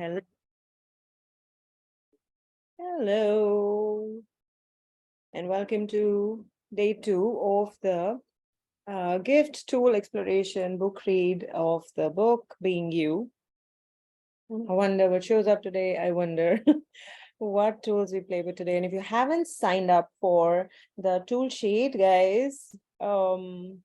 Hello. Hello. And welcome to day 2 of the gift tool exploration book read of the book Being You. I wonder what shows up today. I wonder what tools we play with today. And if you haven't signed up for the tool sheet, guys, and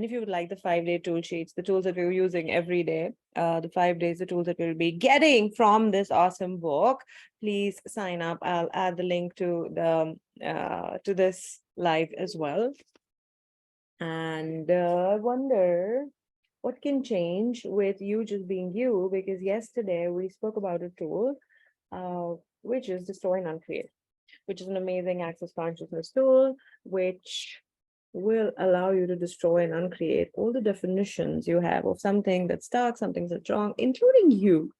if you would like the 5-day tool sheets, the tools that we're using every day, the 5 days, the tools that we'll be getting from this awesome book, please sign up. I'll add the link to this live as well. And I wonder what can change with you just being you, because yesterday we spoke about a tool, which is Destroy and Uncreate, which is an amazing access consciousness tool, which will allow you to destroy and uncreate all the definitions you have of something that's stuck, something that's wrong, including you.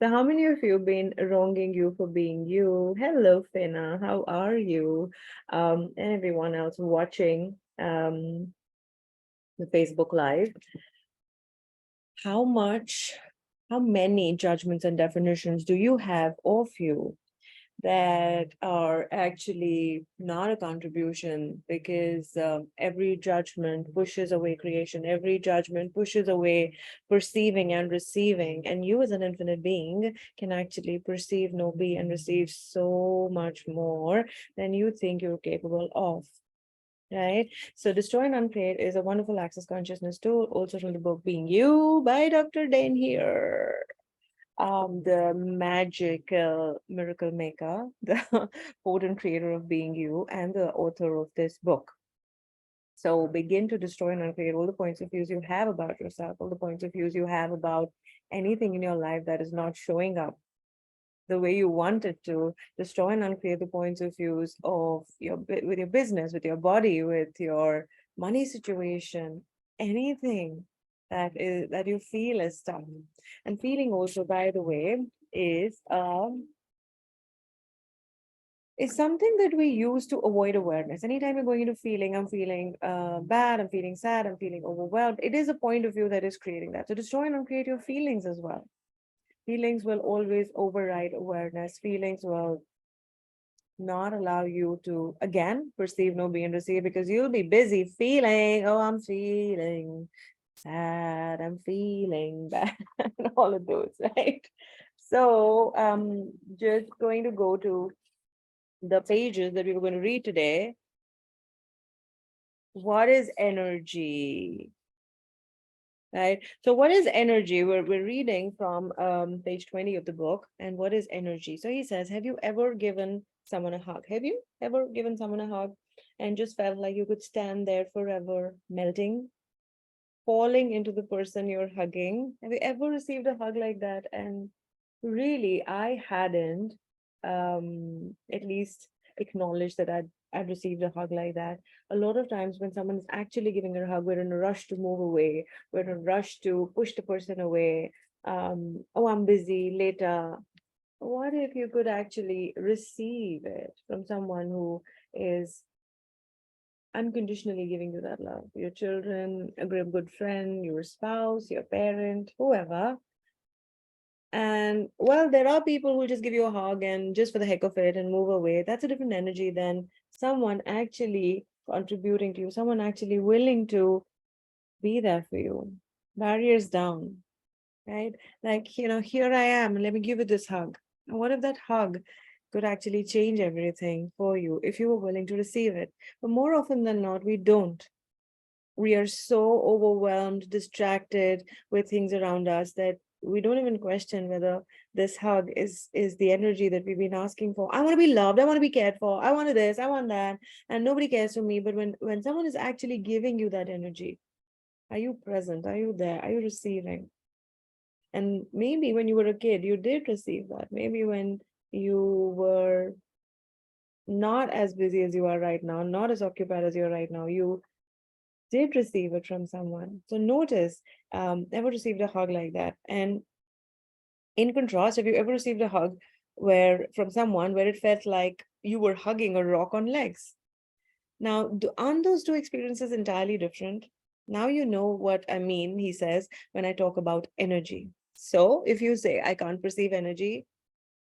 So how many of you have been wronging you for being you? Hello, Finna. How are you? And everyone else watching the Facebook Live. How many judgments and definitions do you have of you that are actually not a contribution, because every judgment pushes away creation, every judgment pushes away perceiving and receiving, and you as an infinite being can actually perceive, know, be, and receive so much more than you think you're capable of. Right? So Destroy and Uncreate is a wonderful access consciousness tool, also from the book Being You by Dr. Dain Heer, the magical miracle maker, the potent creator of Being You, and the author of this book. So begin to destroy and uncreate all the points of views you have about yourself, all the points of views you have about anything in your life that is not showing up the way you want it to. Destroy and uncreate the points of views of with your business, with your body, with your money situation, anything that you feel is stuck. And feeling also, by the way, is something that we use to avoid awareness. Anytime you're going into feeling, I'm feeling bad, I'm feeling sad, I'm feeling overwhelmed, it is a point of view that is creating that. So destroy and uncreate your feelings as well. Feelings will always override awareness. Feelings will not allow you to, again, perceive, know, be, and receive, because you'll be busy feeling, oh, I'm feeling sad, I'm feeling bad, all of those, right? So just going to go to the pages that we were going to read today. What is energy? Right? So what is energy? We're reading from page 20 of the book. And what is energy? So he says, have you ever given someone a hug? Have you ever given someone a hug and just felt like you could stand there forever, melting, falling into the person you're hugging? Have you ever received a hug like that? And really, I hadn't at least acknowledged that I'd received a hug like that. A lot of times when someone is actually giving a hug, we're in a rush to move away, we're in a rush to push the person away. Oh, I'm busy, later. What if you could actually receive it from someone who is unconditionally giving you that love? Your children, a good friend, your spouse, your parent, whoever. And well, there are people who just give you a hug and just for the heck of it and move away. That's a different energy than someone actually contributing to you, someone actually willing to be there for you. Barriers down, right? Like, here I am, let me give you this hug. And what if that hug could actually change everything for you if you were willing to receive it? But more often than not, we don't. We are so overwhelmed, distracted with things around us that we don't even question whether this hug is the energy that we've been asking for. I want to be loved, I want to be cared for, I want this, I want that, and nobody cares for me. But when someone is actually giving you that energy, are you present? Are you there? Are you receiving? And maybe when you were a kid, you did receive that. Maybe when you were not as busy as you are right now, not as occupied as you are right now, you did receive it from someone. So notice, ever received a hug like that? And in contrast, have you ever received a hug from someone where it felt like you were hugging a rock on legs? Now, aren't those two experiences entirely different? Now you know what I mean, he says, when I talk about energy. So if you say, I can't perceive energy,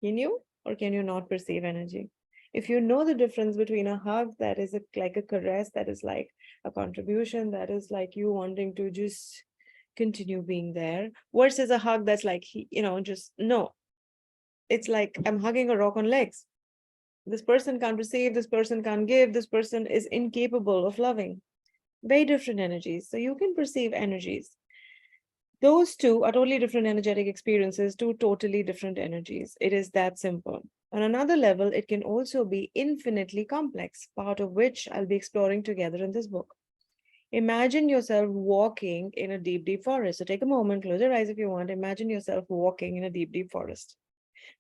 can you or can you not perceive energy? If you know the difference between a hug that is like a caress, that is like a contribution, that is like you wanting to just continue being there, versus a hug that's like, just no. It's like I'm hugging a rock on legs. This person can't receive, this person can't give, this person is incapable of loving. Very different energies. So you can perceive energies. Those two are totally different energetic experiences, two totally different energies. It is that simple. On another level, it can also be infinitely complex, part of which I'll be exploring together in this book. Imagine yourself walking in a deep, deep forest. So take a moment, close your eyes if you want. Imagine yourself walking in a deep, deep forest.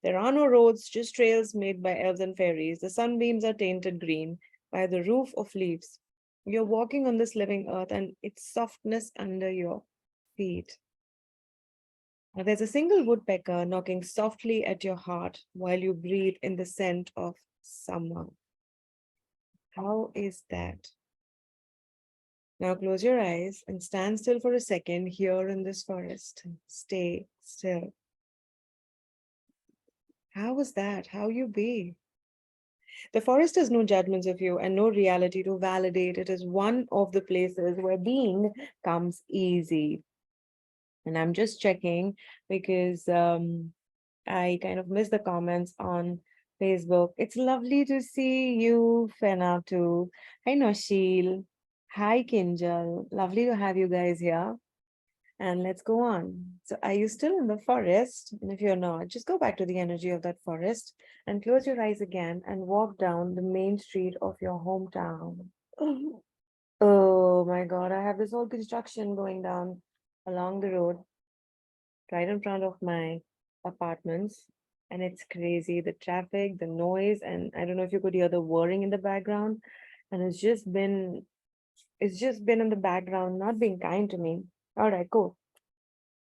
There are no roads, just trails made by elves and fairies. The sunbeams are tainted green by the roof of leaves. You're walking on this living earth and its softness under your feet. Now, there's a single woodpecker knocking softly at your heart while you breathe in the scent of summer. How is that? Now close your eyes and stand still for a second here in this forest. Stay still. How was that? How you be? The forest has no judgments of you and no reality to validate. It is one of the places where being comes easy. And I'm just checking because I kind of missed the comments on Facebook. It's lovely to see you, Fena, too. Hi, Noshil. Hi, Kinjal. Lovely to have you guys here. And let's go on. So, are you still in the forest? And if you're not, just go back to the energy of that forest and close your eyes again and walk down the main street of your hometown. Oh my God, I have this whole construction going down along the road right in front of my apartments. And it's crazy. The traffic, the noise, and I don't know if you could hear the whirring in the background. And it's just been in the background, not being kind to me. All right, cool.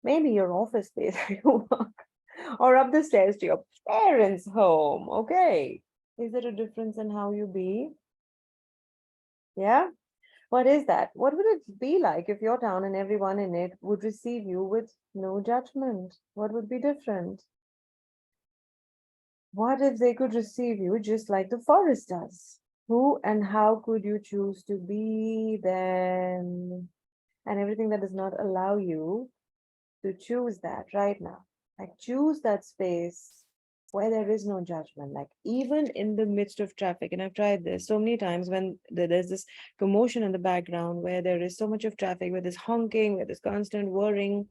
Maybe your office space where you work, or up the stairs to your parents' home. Okay. Is there a difference in how you be? Yeah. What is that? What would it be like if your town and everyone in it would receive you with no judgment? What would be different? What if they could receive you just like the forest does? Who and how could you choose to be then? And everything that does not allow you to choose that right now. Like choose that space where there is no judgment, like even in the midst of traffic. And I've tried this so many times when there's this commotion in the background, where there is so much of traffic, where there's honking, where there's constant whirring.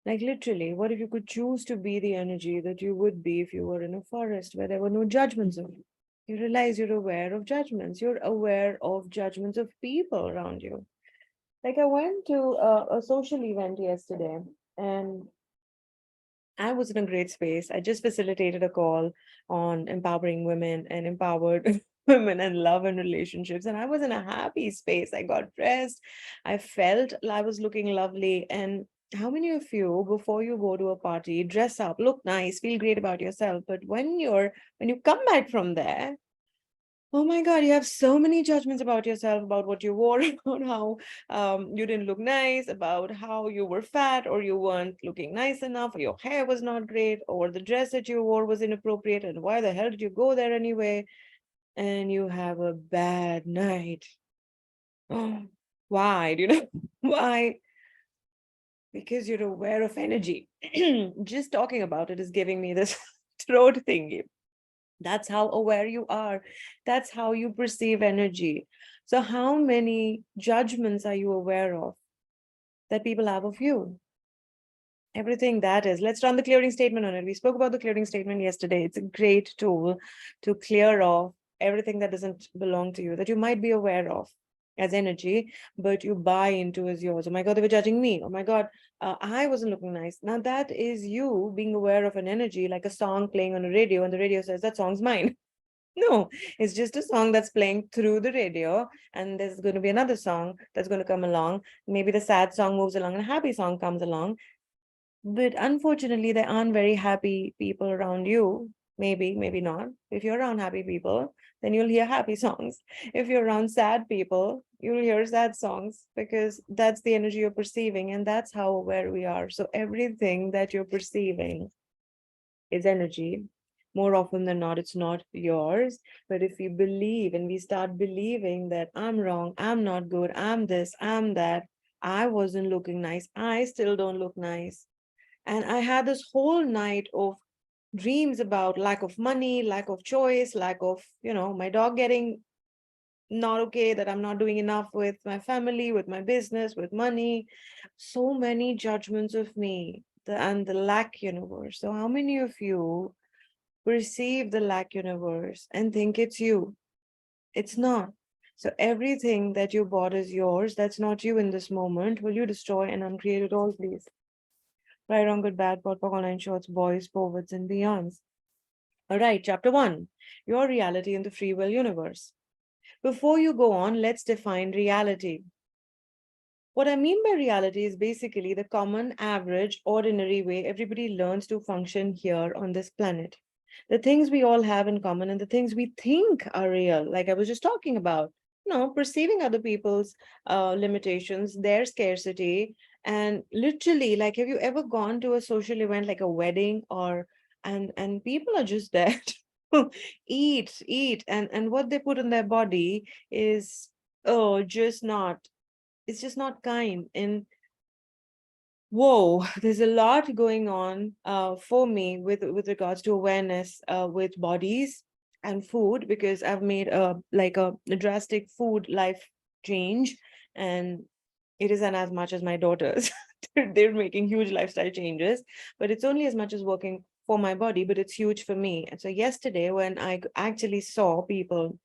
Like literally, what if you could choose to be the energy that you would be if you were in a forest where there were no judgments of you? You realize you're aware of judgments. You're aware of judgments of people around you. Like I went to a social event yesterday, and I was in a great space. I just facilitated a call on empowering women and empowered women and love and relationships. And I was in a happy space. I got dressed. I felt I was looking lovely. And how many of you, before you go to a party, dress up, look nice, feel great about yourself? But when you come back from there, oh my God, you have so many judgments about yourself, about what you wore, about how you didn't look nice, about how you were fat or you weren't looking nice enough, or your hair was not great, or the dress that you wore was inappropriate, and why the hell did you go there anyway? And you have a bad night. Oh, why? Do you know why? Because you're aware of energy. Just talking about it is giving me this throat thingy. That's how aware you are. That's how you perceive energy. So, how many judgments are you aware of that people have of you? Everything that is. Let's run the clearing statement on it. We spoke about the clearing statement yesterday. It's a great tool to clear off everything that doesn't belong to you, that you might be aware of as energy, but you buy into as yours. Oh my God, they were judging me. Oh my God, I wasn't looking nice. Now, that is you being aware of an energy, like a song playing on a radio, and the radio says that song's mine. No, it's just a song that's playing through the radio, and there's going to be another song that's going to come along. Maybe the sad song moves along and a happy song comes along. But unfortunately, there aren't very happy people around you. Maybe, maybe not. If you're around happy people, then you'll hear happy songs. If you're around sad people, you'll hear sad songs because that's the energy you're perceiving, and that's how aware we are. So everything that you're perceiving is energy. More often than not, it's not yours. But if we believe and we start believing that I'm wrong, I'm not good, I'm this, I'm that, I wasn't looking nice, I still don't look nice. And I had this whole night of dreams about lack of money, lack of choice, lack of, my dog getting not okay, that I'm not doing enough with my family, with my business, with money. So many judgments of me, and the lack universe. So, how many of you perceive the lack universe and think it's you? It's not. So, everything that you bought is yours. That's not you in this moment. Will you destroy and uncreate it all, please? Right, wrong, good, bad, pod, online shorts, boys, forwards, and beyonds. All right, chapter 1, your reality in the free will universe. Before you go on, let's define reality. What I mean by reality is basically the common, average, ordinary way everybody learns to function here on this planet. The things we all have in common and the things we think are real, like I was just talking about, perceiving other people's limitations, their scarcity, and literally, like, have you ever gone to a social event like a wedding or and people are just there to eat, and what they put in their body is just not, it's just not kind. And whoa, there's a lot going on for me with regards to awareness with bodies and food, because I've made a drastic food life change, and it isn't as much as my daughters. They're making huge lifestyle changes, but it's only as much as working for my body, but it's huge for me. And so yesterday, when I actually saw people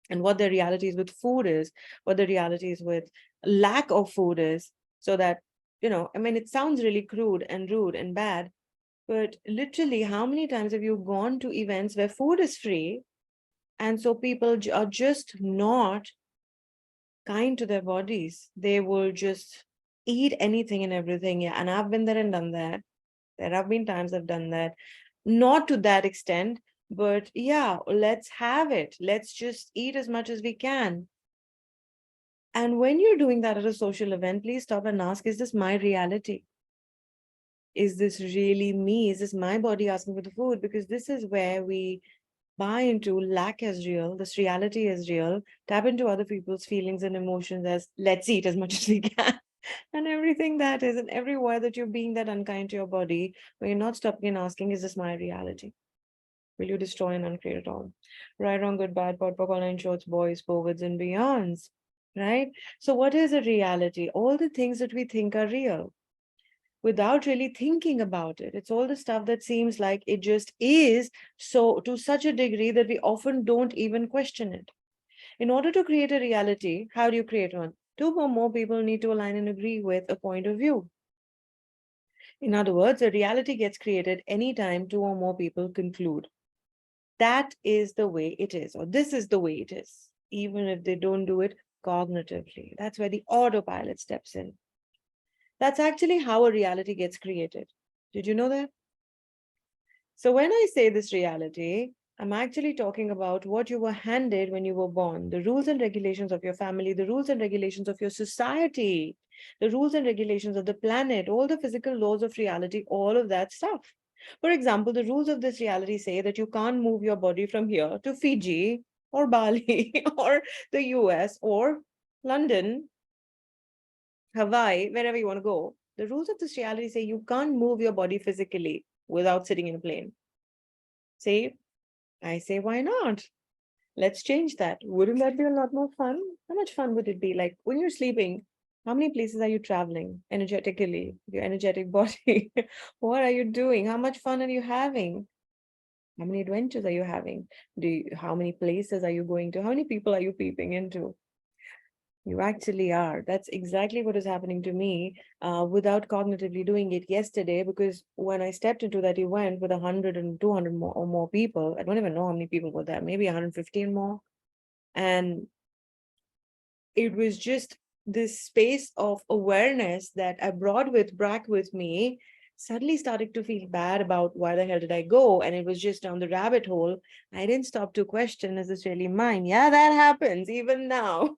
and what the realities with food is, what the realities with lack of food is, so that, I mean, it sounds really crude and rude and bad, but literally, how many times have you gone to events where food is free? And so people are just not kind to their bodies. They will just eat anything and everything. Yeah. And I've been there and done that. There have been times I've done that. Not to that extent, but yeah, let's have it. Let's just eat as much as we can. And when you're doing that at a social event, please stop and ask, is this my reality? Is this really me? Is this my body asking for the food? Because this is where we buy into lack as real, this reality is real, tap into other people's feelings and emotions as let's eat as much as we can. And everything that is, and every word that you're being that unkind to your body, when you're not stopping and asking, is this my reality? Will you destroy and uncreate it all? Right, wrong, good, bad, pod, online shorts, boys, forwards, and beyonds. Right? So, what is a reality? All the things that we think are real without really thinking about it. It's all the stuff that seems like it just is, so to such a degree that we often don't even question it. In order to create a reality, how do you create one? Two or more people need to align and agree with a point of view. In other words, a reality gets created anytime two or more people conclude that is the way it is, or this is the way it is, even if they don't do it cognitively. That's where the autopilot steps in. That's actually how a reality gets created. Did you know that? So when I say this reality, I'm actually talking about what you were handed when you were born, the rules and regulations of your family, the rules and regulations of your society, the rules and regulations of the planet, all the physical laws of reality, all of that stuff. For example, the rules of this reality say that you can't move your body from here to Fiji or Bali or the US or London, Hawaii, wherever you want to go. The rules of this reality say you can't move your body physically without sitting in a plane. See, I say, why not? Let's change that. Wouldn't that be a lot more fun? How much fun would it be? Like when you're sleeping, how many places are you traveling energetically, your energetic body? What are you doing? How much fun are you having? How many adventures are you having? How many places are you going to? How many people are you peeping into? You actually are. That's exactly what is happening to me without cognitively doing it yesterday. Because when I stepped into that event with 100 and 200 more, or more people, I don't even know how many people were there, maybe 115 more. And it was just this space of awareness that I brought with back with me suddenly started to feel bad about why the hell did I go? And it was just down the rabbit hole. I didn't stop to question, is this really mine? Yeah, that happens even now.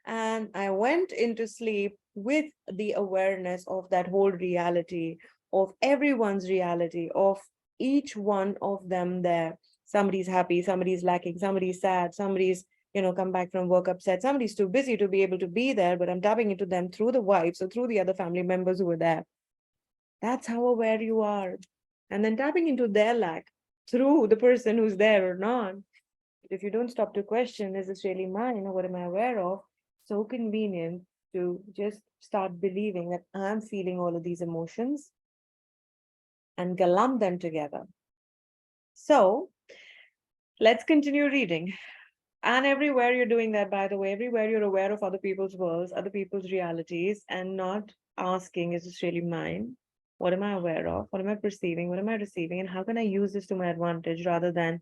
And I went into sleep with the awareness of that whole reality, of everyone's reality, of each one of them there. Somebody's happy, somebody's lacking, somebody's sad, somebody's, come back from work upset, somebody's too busy to be able to be there, but I'm tapping into them through the wives or through the other family members who were there. That's how aware you are. And then tapping into their lack through the person who's there or not. If you don't stop to question, is this really mine or what am I aware of? So convenient to just start believing that I'm feeling all of these emotions and lump them together. So let's continue reading. And everywhere you're doing that, by the way, everywhere you're aware of other people's worlds, other people's realities, and not asking, is this really mine? What am I aware of? What am I perceiving? What am I receiving? And how can I use this to my advantage rather than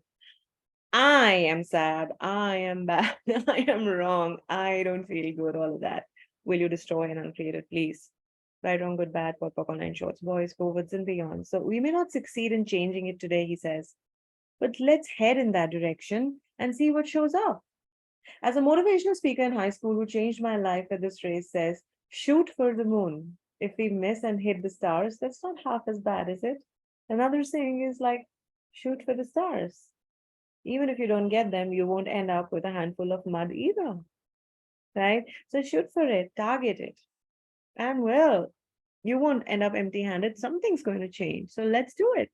I am sad, I am bad, I am wrong, I don't feel good, all of that. Will you destroy and uncreate it, please? Right, wrong, good, bad, pop, pop, online shorts, boys, forwards, and beyond. So we may not succeed in changing it today, he says, but let's head in that direction and see what shows up. As a motivational speaker in high school who changed my life at this race says, shoot for the moon. If we miss and hit the stars, that's not half as bad, is it? Another saying is like, shoot for the stars. Even if you don't get them, you won't end up with a handful of mud either, right? So shoot for it, target it. And well, you won't end up empty handed. Something's going to change. So let's do it.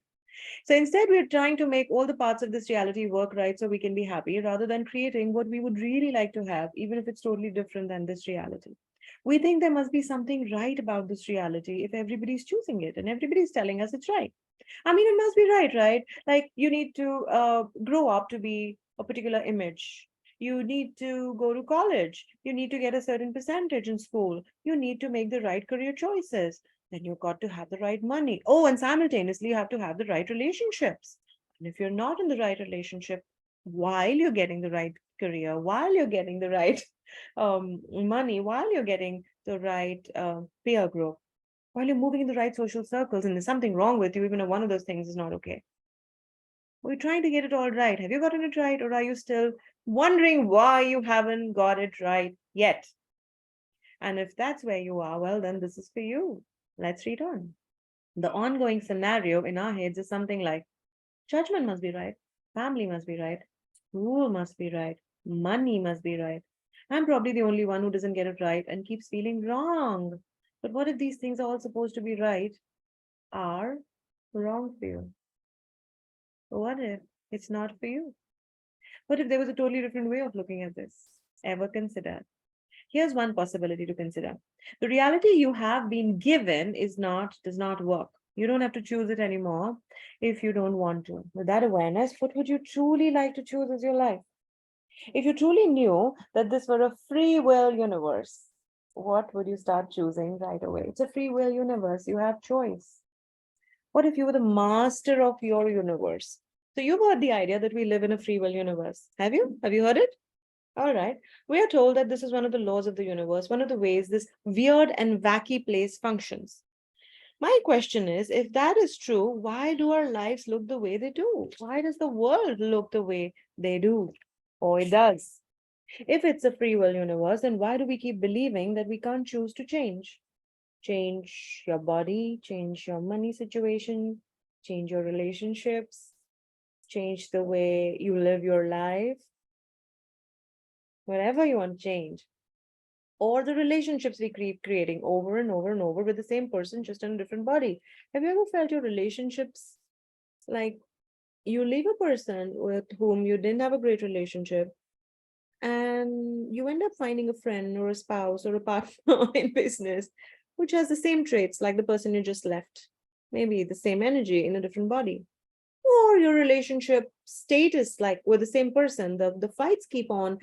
So instead, we're trying to make all the parts of this reality work right so we can be happy rather than creating what we would really like to have, even if it's totally different than this reality. We think there must be something right about this reality if everybody's choosing it and everybody's telling us it's right. I mean, it must be right, right? Like you need to grow up to be a particular image. You need to go to college. You need to get a certain percentage in school. You need to make the right career choices. Then you've got to have the right money. Oh, and simultaneously, you have to have the right relationships. And if you're not in the right relationship while you're getting the right career, while you're getting the right money, while you're getting the right peer group, while you're moving in the right social circles and there's something wrong with you, even if one of those things is not okay. We're trying to get it all right. Have you gotten it right? Or are you still wondering why you haven't got it right yet? And if that's where you are, well, then this is for you. Let's read on. The ongoing scenario in our heads is something like judgment must be right, family must be right, school must be right, money must be right. I'm probably the only one who doesn't get it right and keeps feeling wrong. But what if these things are all supposed to be right, are wrong for you? What if it's not for you? What if there was a totally different way of looking at this? Ever consider? Here's one possibility to consider. The reality you have been given does not work. You don't have to choose it anymore if you don't want to. With that awareness, what would you truly like to choose as your life? If you truly knew that this were a free will universe, what would you start choosing right away? It's a free will universe. You have choice. What if you were the master of your universe? So you've heard the idea that we live in a free will universe. Have you? Have you heard it? All right. We are told that this is one of the laws of the universe, one of the ways this weird and wacky place functions. My question is, if that is true, why do our lives look the way they do? Why does the world look the way they do? Or it does. If it's a free will universe, then why do we keep believing that we can't choose to change? Change your body, change your money situation, change your relationships, change the way you live your life, whatever you want to change. Or the relationships we keep creating over and over and over with the same person, just in a different body. Have you ever felt your relationships like you leave a person with whom you didn't have a great relationship and you end up finding a friend or a spouse or a partner in business which has the same traits like the person you just left, maybe the same energy in a different body, or your relationship status like with the same person, the fights keep on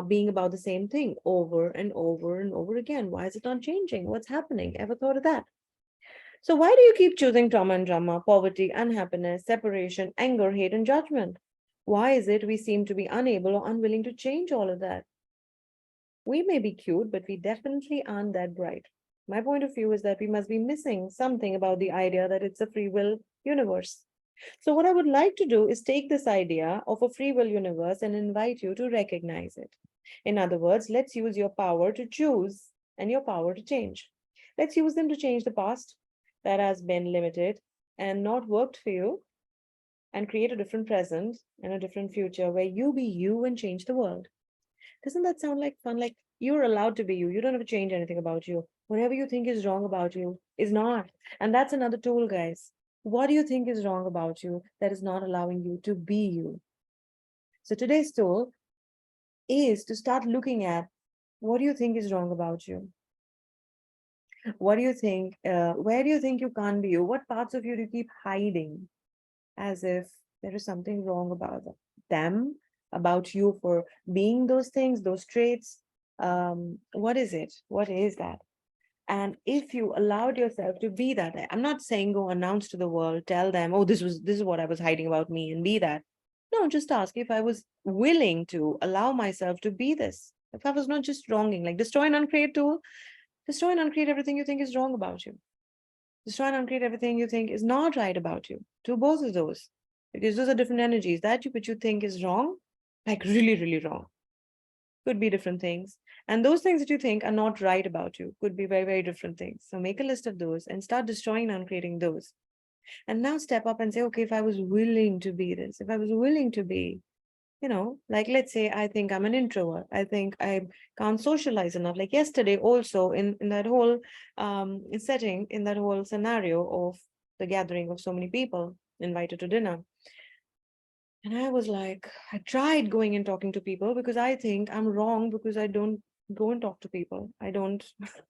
being about the same thing over and over and over again. Why is it not changing? What's happening? Ever thought of that? So why do you keep choosing trauma and drama, poverty, unhappiness, separation, anger, hate, and judgment? Why is it we seem to be unable or unwilling to change all of that? We may be cute, but we definitely aren't that bright. My point of view is that we must be missing something about the idea that it's a free will universe. So, what I would like to do is take this idea of a free will universe and invite you to recognize it. In other words, let's use your power to choose and your power to change. Let's use them to change the past that has been limited and not worked for you, and create a different present and a different future where you be you and change the world. Doesn't that sound like fun? Like, you're allowed to be you. You don't have to change anything about you. Whatever you think is wrong about you is not. And that's another tool, guys. What do you think is wrong about you that is not allowing you to be you? So today's tool is to start looking at, what do you think is wrong about you? What do you think? Where do you think you can't be you? What parts of you do you keep hiding as if there is something wrong about them, about you for being those things, those traits? What is it? What is that? And if you allowed yourself to be that, I'm not saying go announce to the world, tell them, oh, this is what I was hiding about me, and be that. No, just ask if I was willing to allow myself to be this. If I was not just wronging, like destroy and uncreate tool, destroy and uncreate everything you think is wrong about you. Destroy and uncreate everything you think is not right about you. Do both of those. Because those are different energies. That which you think is wrong, like really, really wrong, could be different things. And those things that you think are not right about you could be very, very different things. So make a list of those and start destroying and uncreating those. And now step up and say, okay, if I was willing to be this, if I was willing to be, like let's say I think I'm an introvert. I think I can't socialize enough. Like yesterday also in that whole setting, in that whole scenario of the gathering of so many people invited to dinner. And I was like, I tried going and talking to people because I think I'm wrong because I don't go and talk to people. I don't,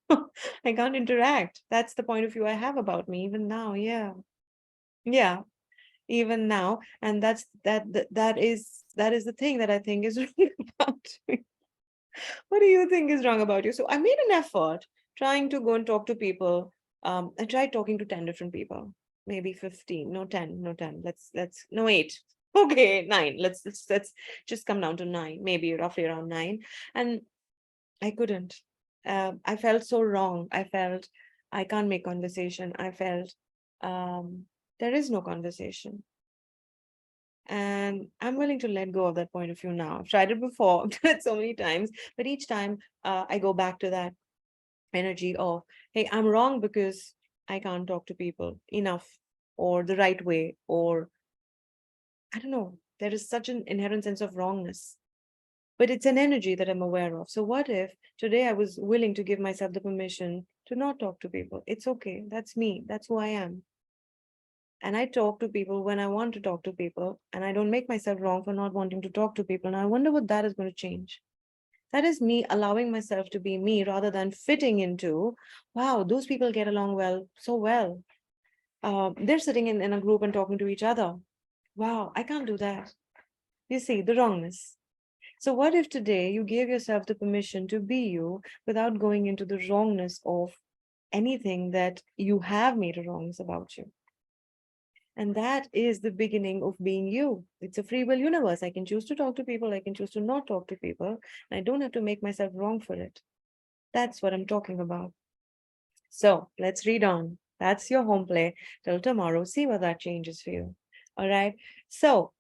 I can't interact. That's the point of view I have about me even now. Yeah. Yeah. Even now. And that is the thing that I think is wrong about me. What do you think is wrong about you? So I made an effort trying to go and talk to people. I tried talking to 10 different people, maybe 15, no 10, no 10. Let's no 8. Okay, 9. Let's just come down to 9, maybe roughly around 9. And I couldn't. I felt so wrong. I felt I can't make conversation. I felt there is no conversation. And I'm willing to let go of that point of view now. I've tried it before, I've done it so many times, but each time I go back to that energy of, hey, I'm wrong because I can't talk to people enough or the right way, or I don't know, there is such an inherent sense of wrongness, but it's an energy that I'm aware of. So what if today I was willing to give myself the permission to not talk to people? It's okay. That's me. That's who I am. And I talk to people when I want to talk to people, and I don't make myself wrong for not wanting to talk to people. And I wonder what that is going to change. That is me allowing myself to be me rather than fitting into, wow, those people get along well, so well. They're sitting in a group and talking to each other. Wow, I can't do that. You see, the wrongness. So, what if today you gave yourself the permission to be you without going into the wrongness of anything that you have made a wrongness about you? And that is the beginning of being you. It's a free will universe. I can choose to talk to people, I can choose to not talk to people, and I don't have to make myself wrong for it. That's what I'm talking about. So let's read on. That's your home play till tomorrow. See what that changes for you. All right. So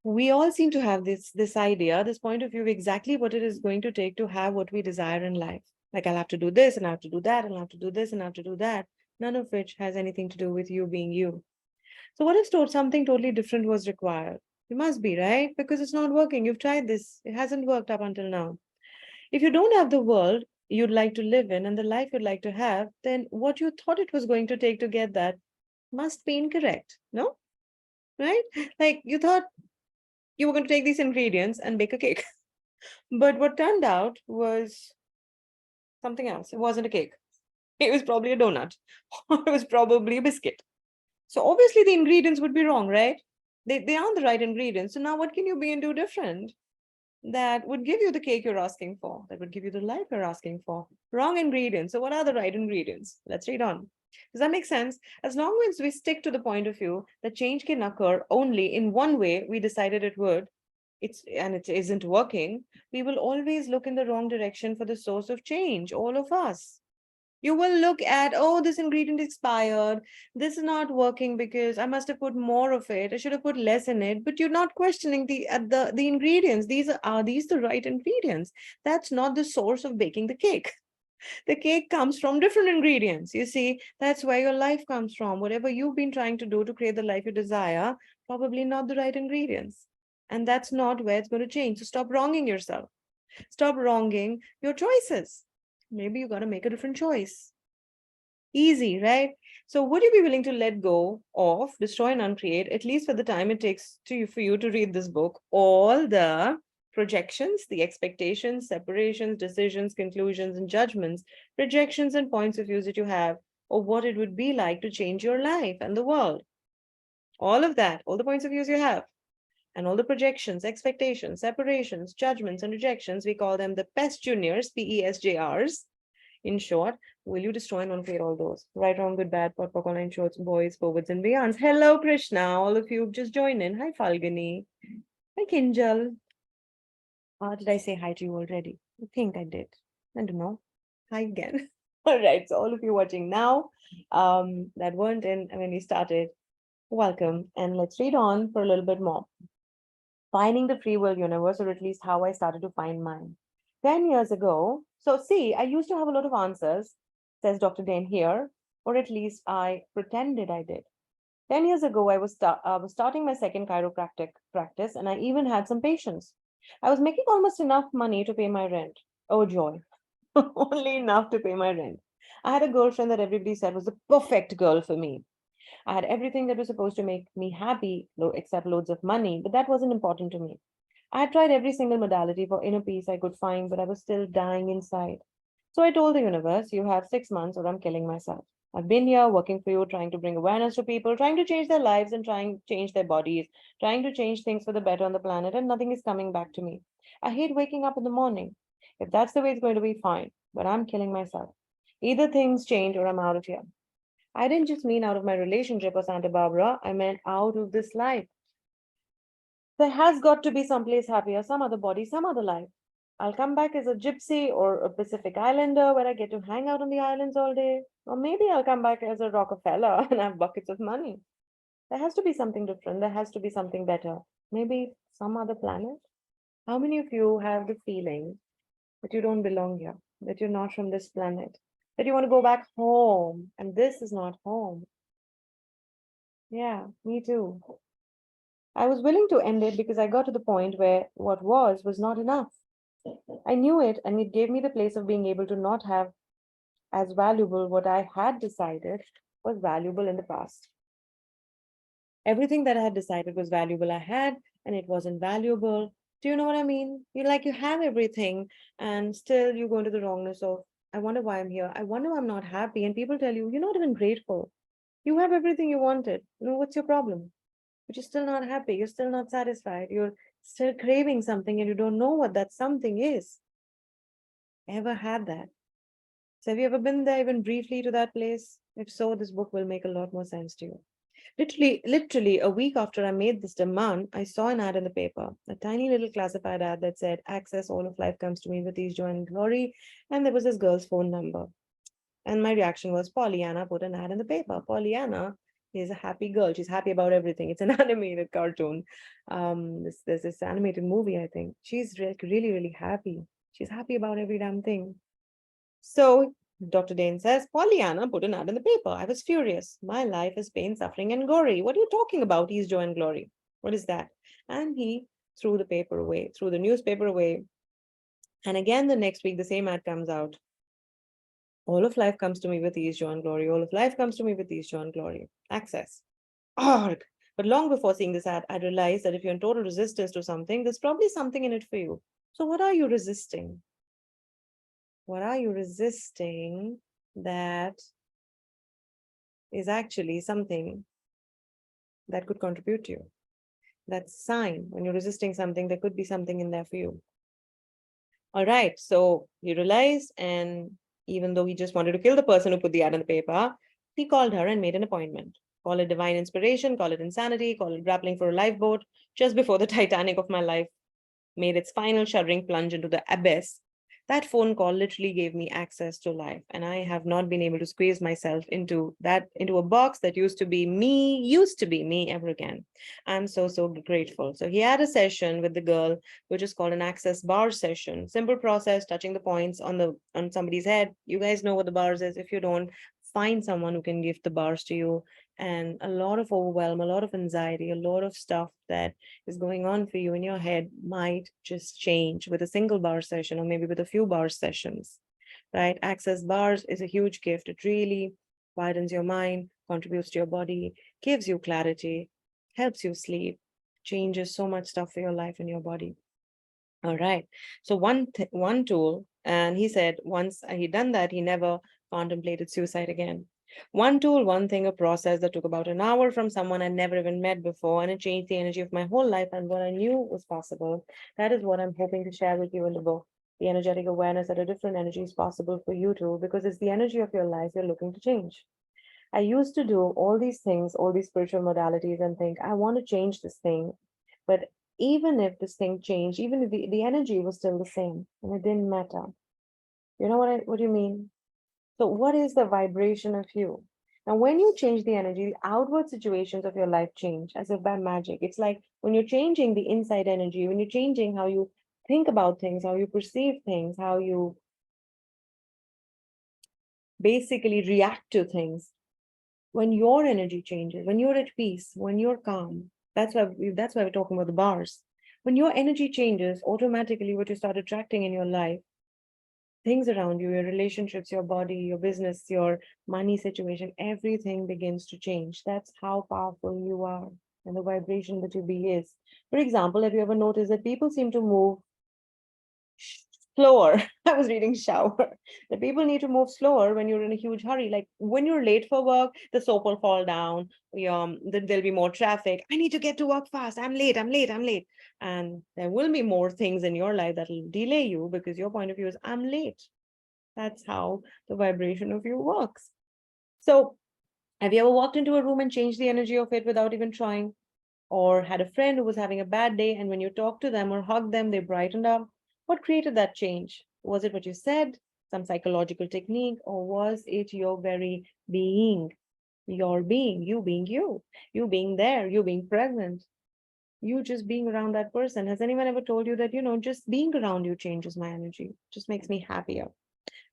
we all seem to have this idea, this point of view of exactly what it is going to take to have what we desire in life. Like I'll have to do this and I have to do that and I have to do this and I have to do that. None of which has anything to do with you being you. So what if something totally different was required? It must be, right? Because it's not working. You've tried this. It hasn't worked up until now. If you don't have the world you'd like to live in and the life you'd like to have, then what you thought it was going to take to get that must be incorrect. No? Right? Like you thought you were going to take these ingredients and bake a cake. But what turned out was something else. It wasn't a cake. It was probably a donut. Or it was probably a biscuit. So obviously the ingredients would be wrong, right? They aren't the right ingredients. So now what can you be and do different that would give you the cake you're asking for, that would give you the life you're asking for? Wrong ingredients. So what are the right ingredients? Let's read on. Does that make sense? As long as we stick to the point of view that change can occur only in one way we decided it would, it isn't working, we will always look in the wrong direction for the source of change, all of us. You will look at, oh, this ingredient expired. This is not working because I must have put more of it. I should have put less in it. But you're not questioning the ingredients. Are these the right ingredients? That's not the source of baking the cake. The cake comes from different ingredients. You see, that's where your life comes from. Whatever you've been trying to do to create the life you desire, probably not the right ingredients. And that's not where it's going to change. So stop wronging yourself. Stop wronging your choices. Maybe you got to make a different choice. Easy, right? So would you be willing to let go of, destroy and uncreate, at least for the time it takes for you to read this book, all the projections, the expectations, separations, decisions, conclusions, and judgments, projections and points of view that you have of what it would be like to change your life and the world? All of that, all the points of views you have, and all the projections, expectations, separations, judgments, and rejections, we call them the PES juniors, PESJRs. In short, will you destroy and uncreate all those? Right, wrong, good, bad, pot, pock, online shorts, boys, forwards, and beyonds. Hello, Krishna. All of you have just joined in. Hi, Falguni. Hi, Kinjal. Did I say hi to you already? I think I did. I don't know. Hi again. All right. So all of you watching now that weren't in when we started, welcome. And let's read on for a little bit more. Finding the free will universe, or at least how I started to find mine. 10 years ago, so see, I used to have a lot of answers, says Dr. Dain Heer, or at least I pretended I did. 10 years ago, I was starting my second chiropractic practice, and I even had some patients. I was making almost enough money to pay my rent. Oh, joy. Only enough to pay my rent. I had a girlfriend that everybody said was the perfect girl for me. I had everything that was supposed to make me happy, except loads of money, but that wasn't important to me. I had tried every single modality for inner peace I could find, but I was still dying inside. So I told the universe, you have 6 months or I'm killing myself. I've been here working for you, trying to bring awareness to people, trying to change their lives and trying to change their bodies, trying to change things for the better on the planet, and nothing is coming back to me. I hate waking up in the morning. If that's the way it's going to be, fine, but I'm killing myself. Either things change or I'm out of here. I didn't just mean out of my relationship or Santa Barbara, I meant out of this life. There has got to be someplace happier, some other body, some other life. I'll come back as a gypsy or a Pacific Islander where I get to hang out on the islands all day. Or maybe I'll come back as a Rockefeller and have buckets of money. There has to be something different. There has to be something better. Maybe some other planet. How many of you have the feeling that you don't belong here, that you're not from this planet, that you want to go back home and this is not home? Yeah, me too. I was willing to end it because I got to the point where what was not enough. I knew it, and it gave me the place of being able to not have as valuable what I had decided was valuable in the past. Everything that I had decided was valuable I had, and it wasn't valuable. Do you know what I mean? You have everything, and still you go into the wrongness of, I wonder why I'm here. I wonder why I'm not happy. And people tell you, you're not even grateful. You have everything you wanted. What's your problem? But you're still not happy. You're still not satisfied. You're still craving something and you don't know what that something is. Ever had that? So have you ever been there even briefly to that place? If so, this book will make a lot more sense to you. Literally a week after I made this demand, I saw an ad in the paper, a tiny little classified ad that said, access all of life comes to me with ease, joy, and glory. And there was this girl's phone number. And my reaction was, Pollyanna put an ad in the paper. Pollyanna is a happy girl. She's happy about everything. It's an animated cartoon. There's this animated movie, I think. She's really, really happy. She's happy about every damn thing. So Dr. Dain says, Pollyanna put an ad in the paper. I was furious. My life is pain, suffering, and gory. What are you talking about? Ease, joy, and glory. What is that? And he threw the paper away, threw the newspaper away. And again, the next week, the same ad comes out. All of life comes to me with ease, joy, and glory. All of life comes to me with ease, joy, and glory. Access. Arg. But long before seeing this ad, I realized that if you're in total resistance to something, there's probably something in it for you. So what are you resisting? What are you resisting that is actually something that could contribute to you? That's a sign. When you're resisting something, there could be something in there for you. All right. So he realized, and even though he just wanted to kill the person who put the ad in the paper, he called her and made an appointment. Call it divine inspiration, call it insanity, call it grappling for a lifeboat, just before the Titanic of my life made its final shuddering plunge into the abyss, that phone call literally gave me access to life. And I have not been able to squeeze myself into a box that used to be me ever again. I'm so, so grateful. So he had a session with the girl, which is called an access bar session. Simple process, touching the points on somebody's head. You guys know what the bars is. If you don't, find someone who can give the bars to you. And a lot of overwhelm, a lot of anxiety, a lot of stuff that is going on for you in your head might just change with a single bar session or maybe with a few bar sessions, right? Access bars is a huge gift. It really widens your mind, contributes to your body, gives you clarity, helps you sleep, changes so much stuff for your life and your body. All right. So one tool, and he said once he done that, he never contemplated suicide again. One tool, one thing, a process that took about an hour from someone I never even met before, and it changed the energy of my whole life and what I knew was possible. That is what I'm hoping to share with you in the book. The energetic awareness that a different energy is possible for you too, because it's the energy of your life you're looking to change. I used to do all these things, all these spiritual modalities, and think, I want to change this thing. But even if this thing changed, even if the energy was still the same and it didn't matter. You know what do you mean? So, what is the vibration of you? Now, when you change the energy, the outward situations of your life change as if by magic. It's like when you're changing the inside energy, when you're changing how you think about things, how you perceive things, how you basically react to things. When your energy changes, when you're at peace, when you're calm, that's why we're talking about the bars. When your energy changes, automatically what you start attracting in your life, things around you, your relationships, your body, your business, your money situation, everything begins to change. That's how powerful you are and the vibration that you be is. For example, have you ever noticed that people seem to move slower? I was reading shower. The people need to move slower when you're in a huge hurry. Like when you're late for work, the soap will fall down. There'll be more traffic. I need to get to work fast. I'm late. I'm late. I'm late. And there will be more things in your life that will delay you because your point of view is I'm late. That's how the vibration of you works. So, have you ever walked into a room and changed the energy of it without even trying? Or had a friend who was having a bad day, and when you talked to them or hugged them, they brightened up? What created that change? Was it what you said, some psychological technique, or was it your very being, your being, you being there, you being present, you just being around that person? Has anyone ever told you that, just being around you changes my energy, just makes me happier?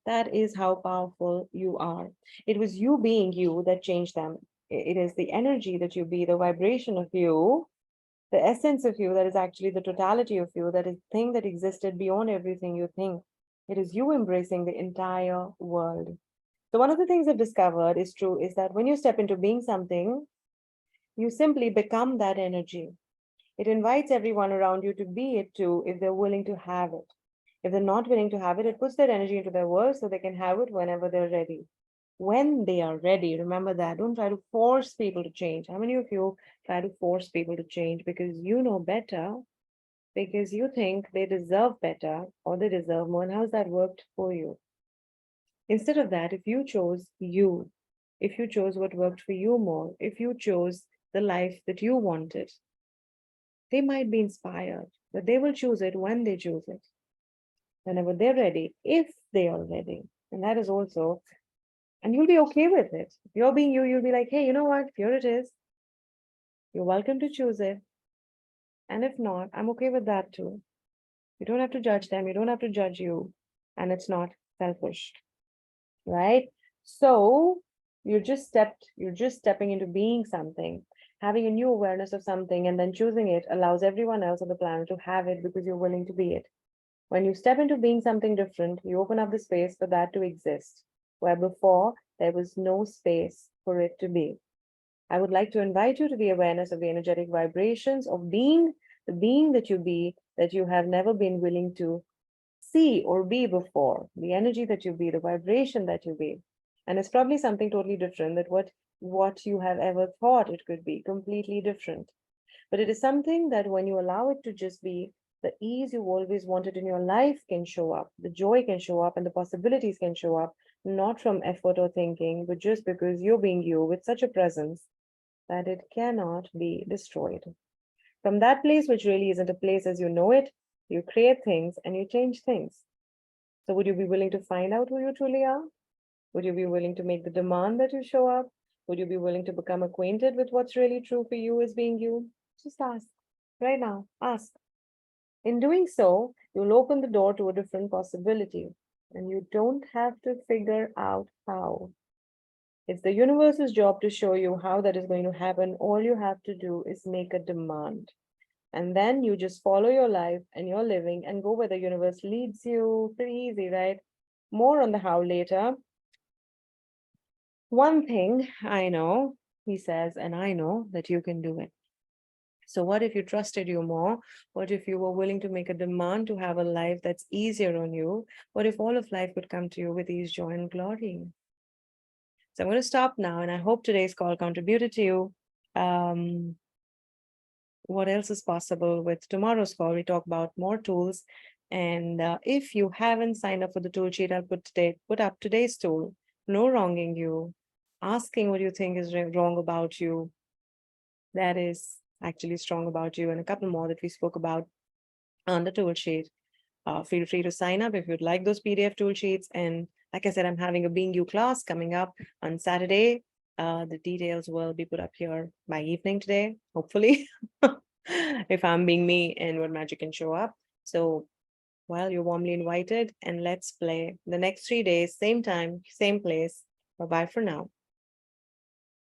That is how powerful you are. It was you being you that changed them. It is the energy that you be, the vibration of you, the essence of you that is actually the totality of you, that is thing that existed beyond everything you think. It is you embracing the entire world. So one of the things I've discovered is true is that when you step into being something, you simply become that energy. It invites everyone around you to be it too if they're willing to have it. If they're not willing to have it, it puts their energy into their world so they can have it whenever they're ready. When they are ready, remember that. Don't try to force people to change. How many of you try to force people to change because you know better, because you think they deserve better or they deserve more? And how's that worked for you? Instead of that, if you chose you, if you chose what worked for you more, if you chose the life that you wanted, they might be inspired, but they will choose it when they choose it, whenever they're ready, if they are ready. And that is also, and you'll be okay with it. If you're being you, you'll be like, hey, you know what? Here it is. You're welcome to choose it. And if not, I'm okay with that too. You don't have to judge them. You don't have to judge you. And it's not selfish, right? So you're just stepping into being something, having a new awareness of something, and then choosing it allows everyone else on the planet to have it because you're willing to be it. When you step into being something different, you open up the space for that to exist, where before there was no space for it to be. I would like to invite you to the awareness of the energetic vibrations of being, the being that you be, that you have never been willing to see or be before, the energy that you be, the vibration that you be. And it's probably something totally different than what you have ever thought it could be, completely different. But it is something that when you allow it to just be, the ease you always wanted in your life can show up, the joy can show up, and the possibilities can show up, not from effort or thinking, but just because you're being you with such a presence that it cannot be destroyed. From that place, which really isn't a place as you know it, You create things and you change things. So would you be willing to find out who you truly are? Would you be willing to make the demand that you show up? Would you be willing to become acquainted with what's really true for you as being you? Just ask. Right now, ask. In doing so, you'll open the door to a different possibility, and you don't have to figure out how. It's the universe's job to show you how that is going to happen. All you have to do is make a demand. And then you just follow your life and your living and go where the universe leads you. Pretty easy, right? More on the how later. One thing I know, he says, and I know that you can do it. So, what if you trusted you more? What if you were willing to make a demand to have a life that's easier on you? What if all of life would come to you with ease, joy, and glory? So, I'm going to stop now, and I hope today's call contributed to you. What else is possible with tomorrow's call? We talk about more tools. And if you haven't signed up for the tool sheet, I'll put up today's tool. No wronging you, asking what you think is wrong about you, that is actually strong about you, and a couple more that we spoke about on the tool sheet. Feel free to sign up if you'd like those PDF tool sheets. And like I said, I'm having a Being You class coming up on Saturday. The details will be put up here by evening today, hopefully, if I'm being me and what magic can show up. So, well, you're warmly invited, and let's play the next 3 days, same time, same place. Bye bye for now.